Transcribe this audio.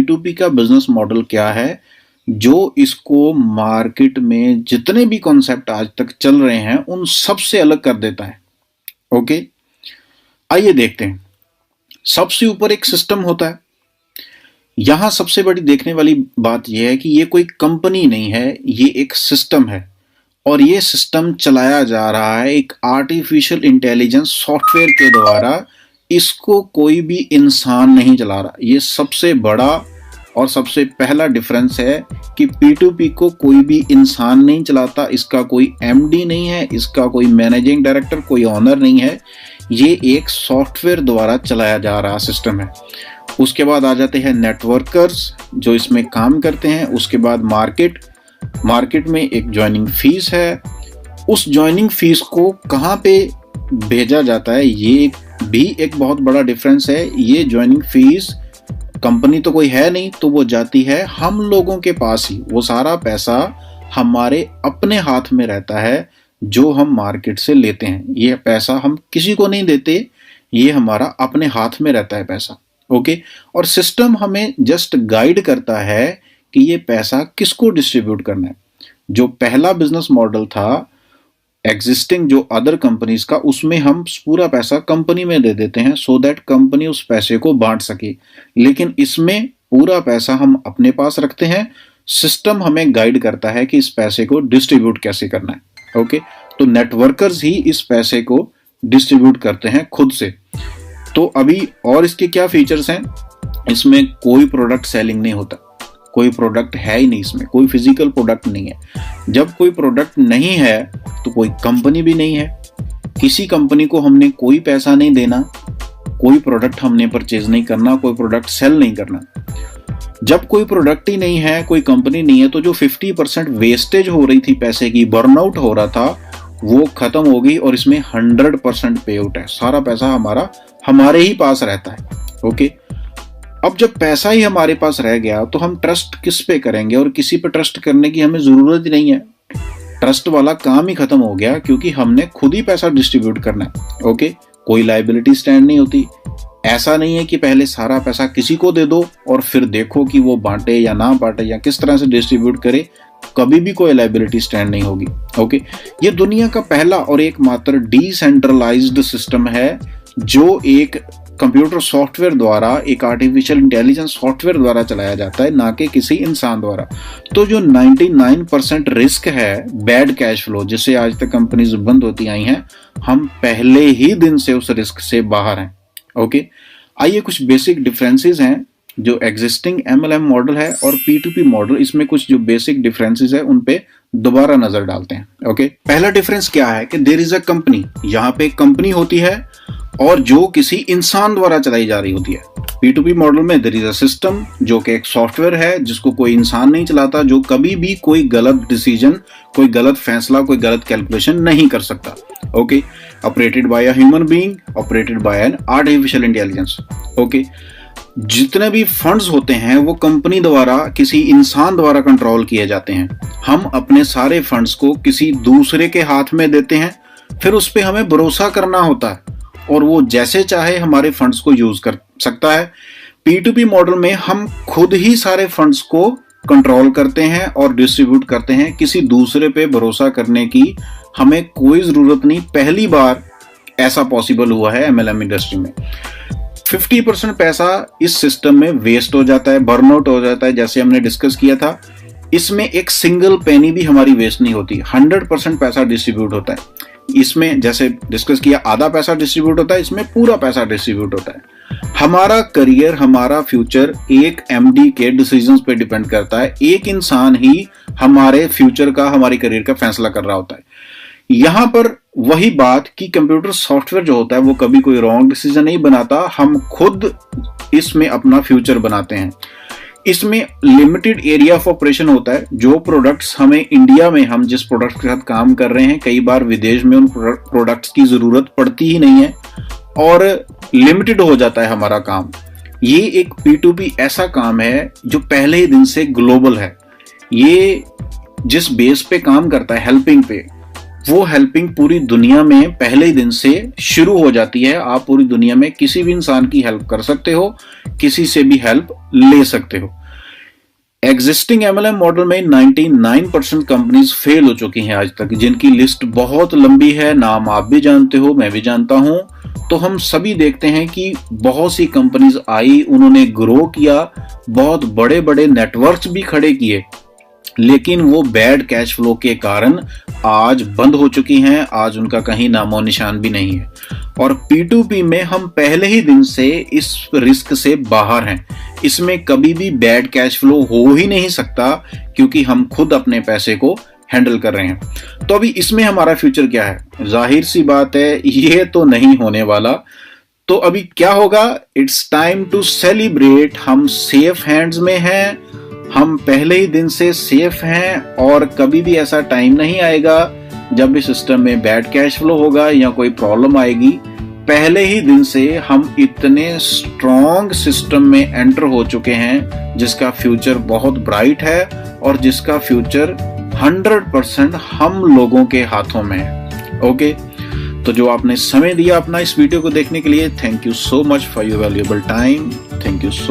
P2P का business model क्या है जो इसको मार्केट में जितने भी कॉन्सेप्ट आज तक चल रहे हैं उन सब से अलग कर देता है। ओके, आइए देखते हैं। सबसे ऊपर एक सिस्टम होता है। यहां सबसे बड़ी देखने वाली बात यह है कि ये कोई कंपनी नहीं है, ये एक सिस्टम है और ये सिस्टम चलाया जा रहा है एक आर्टिफिशियल इंटेलिजेंस सॉफ्टवेयर के द्वारा। इसको कोई भी इंसान नहीं चला रहा। ये सबसे बड़ा और सबसे पहला डिफरेंस है कि P2P को कोई भी इंसान नहीं चलाता। इसका कोई MD नहीं है, इसका कोई मैनेजिंग डायरेक्टर, कोई ऑनर नहीं है। ये एक सॉफ्टवेयर द्वारा चलाया जा रहा सिस्टम है। उसके बाद आ जाते हैं नेटवर्कर्स जो इसमें काम करते हैं। उसके बाद मार्केट में एक ज्वाइनिंग फीस है। उस ज्वाइनिंग फीस को कहाँ पे भेजा जाता है, ये भी एक बहुत बड़ा डिफरेंस है। ये ज्वाइनिंग फीस कंपनी तो कोई है नहीं, तो वो जाती है हम लोगों के पास ही। वो सारा पैसा हमारे अपने हाथ में रहता है जो हम मार्केट से लेते हैं। ये पैसा हम किसी को नहीं देते, ये हमारा अपने हाथ में रहता है पैसा। ओके, और सिस्टम हमें जस्ट गाइड करता है कि ये पैसा किसको डिस्ट्रीब्यूट करना है। जो पहला बिजनेस मॉडल था एग्जिस्टिंग जो अदर कंपनीज का, उसमें हम पूरा पैसा कंपनी में दे देते हैं सो दैट कंपनी उस पैसे को बांट सके। लेकिन इसमें पूरा पैसा हम अपने पास रखते हैं। सिस्टम हमें गाइड करता है कि इस पैसे को डिस्ट्रीब्यूट कैसे करना है। ओके, तो नेटवर्कर्स ही इस पैसे को डिस्ट्रीब्यूट करते हैं खुद से। तो अभी और इसके क्या फीचर्स हैं, इसमें कोई प्रोडक्ट सेलिंग नहीं होता, कोई प्रोडक्ट है ही नहीं, इसमें कोई फिजिकल प्रोडक्ट नहीं है। जब कोई प्रोडक्ट नहीं है तो कोई कंपनी भी नहीं है। किसी कंपनी को हमने कोई पैसा नहीं देना, कोई प्रोडक्ट हमने परचेज नहीं करना, कोई प्रोडक्ट सेल नहीं करना। जब कोई प्रोडक्ट ही नहीं है, कोई कंपनी नहीं है, तो जो 50% वेस्टेज हो रही थी पैसे की, बर्नआउट हो रहा था, वो खत्म हो गई और इसमें 100% पे आउट है। सारा पैसा हमारे ही पास रहता है। ओके, अब जब पैसा ही हमारे पास रह गया तो हम ट्रस्ट किस पे करेंगे, और किसी पे ट्रस्ट करने की हमें जरूरत ही नहीं है। ट्रस्ट वाला काम ही खत्म हो गया क्योंकि हमने खुद ही पैसा डिस्ट्रीब्यूट करना है। ओके, कोई लायबिलिटी स्टैंड नहीं होती। ऐसा नहीं है कि पहले सारा पैसा किसी को दे दो और फिर देखो कि वो बांटे या ना बांटे या किस तरह से डिस्ट्रीब्यूट करे। कभी भी कोई लायबिलिटी स्टैंड नहीं होगी। ओके, ये दुनिया का पहला और एकमात्र डिसेंट्रलाइज्ड सिस्टम है जो एक कंप्यूटर सॉफ्टवेयर द्वारा, एक आर्टिफिशियल इंटेलिजेंस सॉफ्टवेयर द्वारा चलाया जाता है, ना कि किसी इंसान द्वारा। तो जो 99% रिस्क है बैड कैश फ्लो, जिससे आज तक कंपनीज बंद होती आई हैं, हम पहले ही दिन से उस रिस्क से बाहर हैं। ओके, आइए कुछ बेसिक डिफरेंसेस हैं जो एग्जिस्टिंग MLM मॉडल है और P2P मॉडल, इसमें कुछ जो बेसिक डिफरेंसेस है उन पे दोबारा नजर डालते हैं। ओके, पहला डिफरेंस क्या है कि देयर इज अ कंपनी। यहाँ पे एक कंपनी होती है और जो किसी इंसान द्वारा चलाई जा रही होती है। P2P मॉडल में देयर इज अ सिस्टम जो कि एक सॉफ्टवेयर है जिसको कोई इंसान नहीं चलाता, जो कभी भी कोई गलत डिसीजन, कोई गलत फैसला, कोई गलत कैलकुलेशन नहीं कर सकता। Okay, operated by a human being, operated by an artificial intelligence. Okay, जितने भी फंड्स होते हैं वो कंपनी द्वारा, किसी इंसान द्वारा कंट्रोल किए जाते हैं। हम अपने सारे फंड्स को किसी दूसरे के हाथ में देते हैं, फिर उस पर हमें भरोसा करना होता है और वो जैसे चाहे हमारे फंड्स को यूज कर सकता है। P2P मॉडल में हम खुद ही सारे फंड्स को कंट्रोल करते हैं और डिस्ट्रीब्यूट करते हैं। किसी दूसरे पे भरोसा करने की हमें कोई जरूरत नहीं। पहली बार ऐसा पॉसिबल हुआ है MLM इंडस्ट्री में। 50% पैसा इस सिस्टम में वेस्ट हो जाता है, बर्नआउट हो जाता है, जैसे हमने डिस्कस किया था। इसमें एक सिंगल पेनी भी हमारी वेस्ट नहीं होती। 100% पैसा डिस्ट्रीब्यूट होता है। इसमें जैसे डिस्कस किया, आधा पैसा डिस्ट्रीब्यूट होता है, इसमें पूरा पैसा डिस्ट्रीब्यूट होता है। हमारा करियर, हमारा फ्यूचर एक MD के डिसीजंस पे डिपेंड करता है। एक इंसान ही हमारे फ्यूचर का, हमारे करियर का फैसला कर रहा होता है। यहां पर वही बात कि कंप्यूटर सॉफ्टवेयर जो होता है वो कभी कोई रॉन्ग डिसीजन नहीं बनाता, हम खुद इसमें अपना फ्यूचर बनाते हैं। इसमें लिमिटेड एरिया ऑफ ऑपरेशन होता है। जो प्रोडक्ट्स हमें इंडिया में, हम जिस प्रोडक्ट के साथ काम कर रहे हैं, कई बार विदेश में उन प्रोडक्ट्स की जरूरत पड़ती ही नहीं है और लिमिटेड हो जाता है हमारा काम। ये एक P2P ऐसा काम है जो पहले ही दिन से ग्लोबल है। ये जिस बेस पे काम करता है, हेल्पिंग पे, वो हेल्पिंग पूरी दुनिया में पहले ही दिन से शुरू हो जाती है। आप पूरी दुनिया में किसी भी इंसान की हेल्प कर सकते हो, किसी से भी हेल्प ले सकते हो। एग्जिस्टिंग MLM मॉडल में 99% कंपनीज फेल हो चुकी हैं आज तक, जिनकी लिस्ट बहुत लंबी है, नाम आप भी जानते हो, मैं भी जानता हूं। तो हम सभी देखते हैं कि बहुत सी कंपनीज आई, उन्होंने ग्रो किया, बहुत बड़े बड़े नेटवर्क्स भी खड़े किए, लेकिन वो बैड कैश फ्लो के कारण आज बंद हो चुकी हैं। आज उनका कहीं नामो निशान भी नहीं है। और P2P में हम पहले ही दिन से इस रिस्क से बाहर हैं। इसमें कभी भी बैड कैश फ्लो हो ही नहीं सकता, क्योंकि हम खुद अपने पैसे को हैंडल कर रहे हैं। तो अभी इसमें हमारा फ्यूचर क्या है? जाहिर सी बात है, ये तो नहीं होने वाला। तो अभी क्या होगा? It's time to celebrate. हम सेफ हैंड्स में हैं, हम पहले ही दिन से सेफ हैं, और कभी भी ऐसा टाइम नहीं आएगा जब भी सिस्टम में बैड कैश फ्लो होगा या कोई प्रॉब्लम आएगी। पहले ही दिन से हम इतने स्ट्रॉन्ग सिस्टम में एंटर हो चुके हैं जिसका फ्यूचर बहुत ब्राइट है, और जिसका फ्यूचर 100% हम लोगों के हाथों में है। ओके, तो जो आपने समय दिया अपना इस वीडियो को देखने के लिए, thank you so much for your valuable time. Thank you so